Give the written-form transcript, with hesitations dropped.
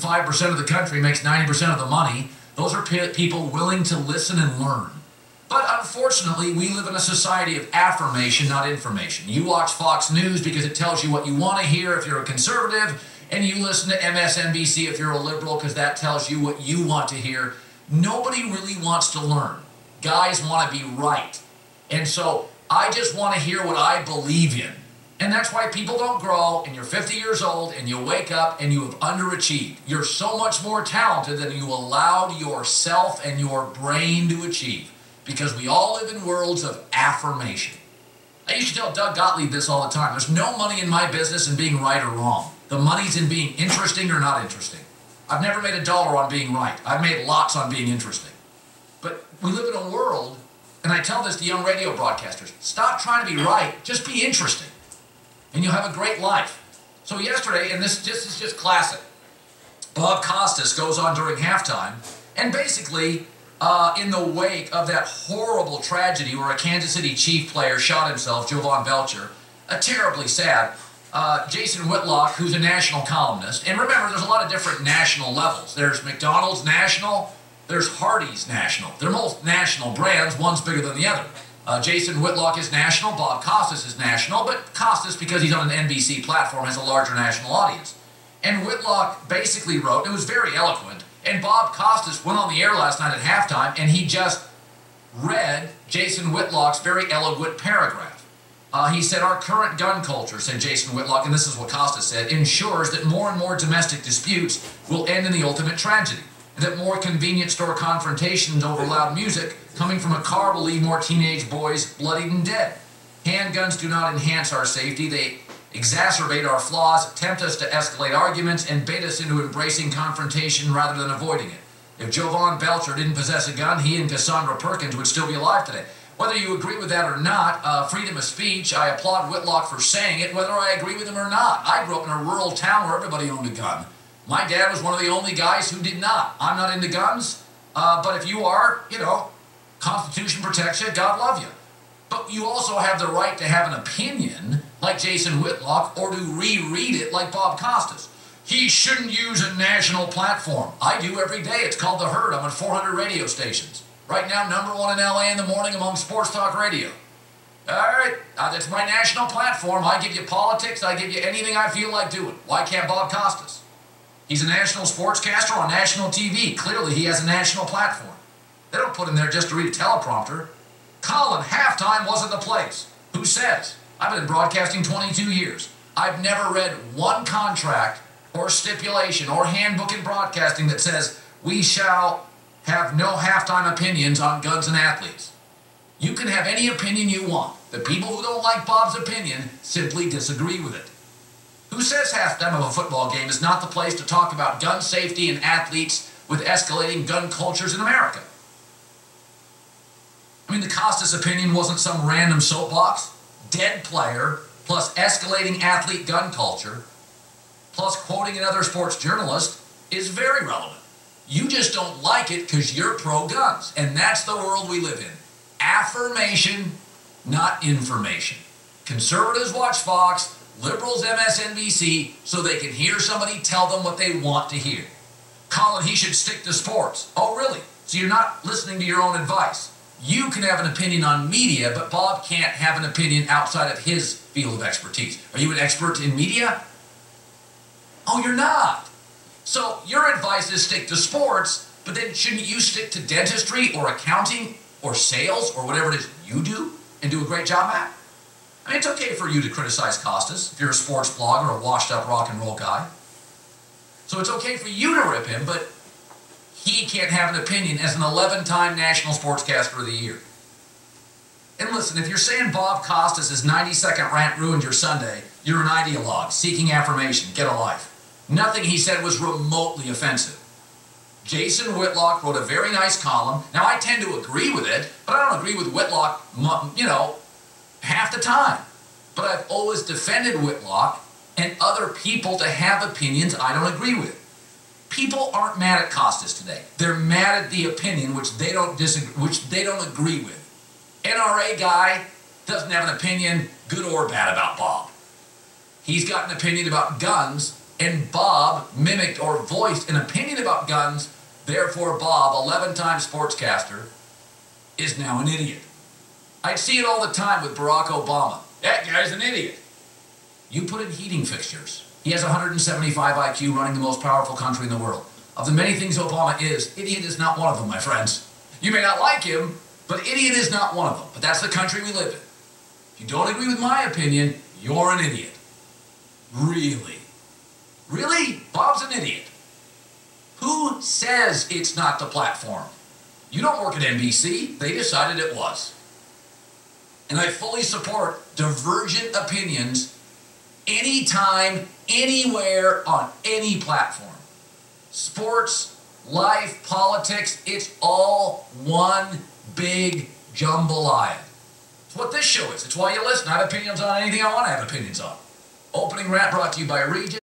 5% of the country makes 90% of the money. Those are people willing to listen and learn. But unfortunately, we live in a society of affirmation, not information. You watch Fox News because it tells you what you want to hear if you're a conservative, and you listen to MSNBC if you're a liberal because that tells you what you want to hear. Nobody really wants to learn. Guys want to be right. And so I just want to hear what I believe in. And that's why people don't grow, and you're 50 years old, and you wake up, and you have underachieved. You're so much more talented than you allowed yourself and your brain to achieve, because we all live in worlds of affirmation. I used to tell Doug Gottlieb this all the time. There's no money in my business in being right or wrong. The money's in being interesting or not interesting. I've never made $1 on being right. I've made lots on being interesting. But we live in a world, and I tell this to young radio broadcasters, stop trying to be right, just be interesting. And you'll have a great life. So yesterday, and this is just classic, Bob Costas goes on during halftime, and basically, in the wake of that horrible tragedy where a Kansas City Chief player shot himself, Jovan Belcher, terribly sad, Jason Whitlock, who's a national columnist, and remember, there's a lot of different national levels. There's McDonald's national, there's Hardee's national. They're both national brands, one's bigger than the other. Jason Whitlock is national, Bob Costas is national, but Costas, because he's on an NBC platform, has a larger national audience. And Whitlock basically wrote, it was very eloquent, and Bob Costas went on the air last night at halftime, and he just read Jason Whitlock's very eloquent paragraph. He said, our current gun culture, said Jason Whitlock, and this is what Costas said, ensures that more and more domestic disputes will end in the ultimate tragedy, and that more convenience store confrontations over loud music coming from a car will leave more teenage boys bloodied and dead. Handguns do not enhance our safety. They exacerbate our flaws, tempt us to escalate arguments, and bait us into embracing confrontation rather than avoiding it. If Jovan Belcher didn't possess a gun, he and Cassandra Perkins would still be alive today. Whether you agree with that or not, freedom of speech, I applaud Whitlock for saying it, whether I agree with him or not. I grew up in a rural town where everybody owned a gun. My dad was one of the only guys who did not. I'm not into guns, but if you are, you know, Constitution protects you, God love you. But you also have the right to have an opinion, like Jason Whitlock, or to reread it like Bob Costas. He shouldn't use a national platform. I do every day. It's called The Herd. I'm on 400 radio stations. Right now, #1 in LA in the morning among sports talk radio. All right, that's my national platform. I give you politics. I give you anything I feel like doing. Why can't Bob Costas? He's a national sportscaster on national TV. Clearly, he has a national platform. They don't put him there just to read a teleprompter. Colin, halftime wasn't the place. Who says? I've been broadcasting 22 years. I've never read one contract or stipulation or handbook in broadcasting that says we shall have no halftime opinions on guns and athletes. You can have any opinion you want. The people who don't like Bob's opinion simply disagree with it. Who says halftime of a football game is not the place to talk about gun safety and athletes with escalating gun cultures in America? I mean, the Costas opinion wasn't some random soapbox. Dead player, plus escalating athlete gun culture, plus quoting another sports journalist is very relevant. You just don't like it because you're pro-guns. And that's the world we live in. Affirmation, not information. Conservatives watch Fox, liberals MSNBC, so they can hear somebody tell them what they want to hear. Colin, he should stick to sports. Oh, really? So you're not listening to your own advice. You can have an opinion on media, but Bob can't have an opinion outside of his field of expertise. Are you an expert in media? Oh, you're not. So your advice is stick to sports, but then shouldn't you stick to dentistry or accounting or sales or whatever it is you do and do a great job at? I mean, it's okay for you to criticize Costas if you're a sports blogger or a washed-up rock and roll guy. So it's okay for you to rip him, but he can't have an opinion as an 11-time National Sportscaster of the Year. And listen, if you're saying Bob Costas' 90-second rant ruined your Sunday, you're an ideologue, seeking affirmation, get a life. Nothing he said was remotely offensive. Jason Whitlock wrote a very nice column. Now, I tend to agree with it, but I don't agree with Whitlock, you know, half the time. But I've always defended Whitlock and other people to have opinions I don't agree with. People aren't mad at Costas today. They're mad at the opinion which they don't agree with. NRA guy doesn't have an opinion, good or bad, about Bob. He's got an opinion about guns, and Bob mimicked or voiced an opinion about guns, therefore Bob, 11-time sportscaster, is now an idiot. I see it all the time with Barack Obama. That guy's an idiot. You put in heating fixtures. He has 175 IQ, running the most powerful country in the world. Of the many things Obama is, idiot is not one of them, my friends. You may not like him, but idiot is not one of them. But that's the country we live in. If you don't agree with my opinion, you're an idiot. Really? Really? Bob's an idiot. Who says it's not the platform? You don't work at NBC. They decided it was. And I fully support divergent opinions anytime, anywhere, on any platform. Sports, life, politics, it's all one big jambalaya. It's what this show is. It's why you listen. I have opinions on anything I want to have opinions on. Opening rant brought to you by Regis.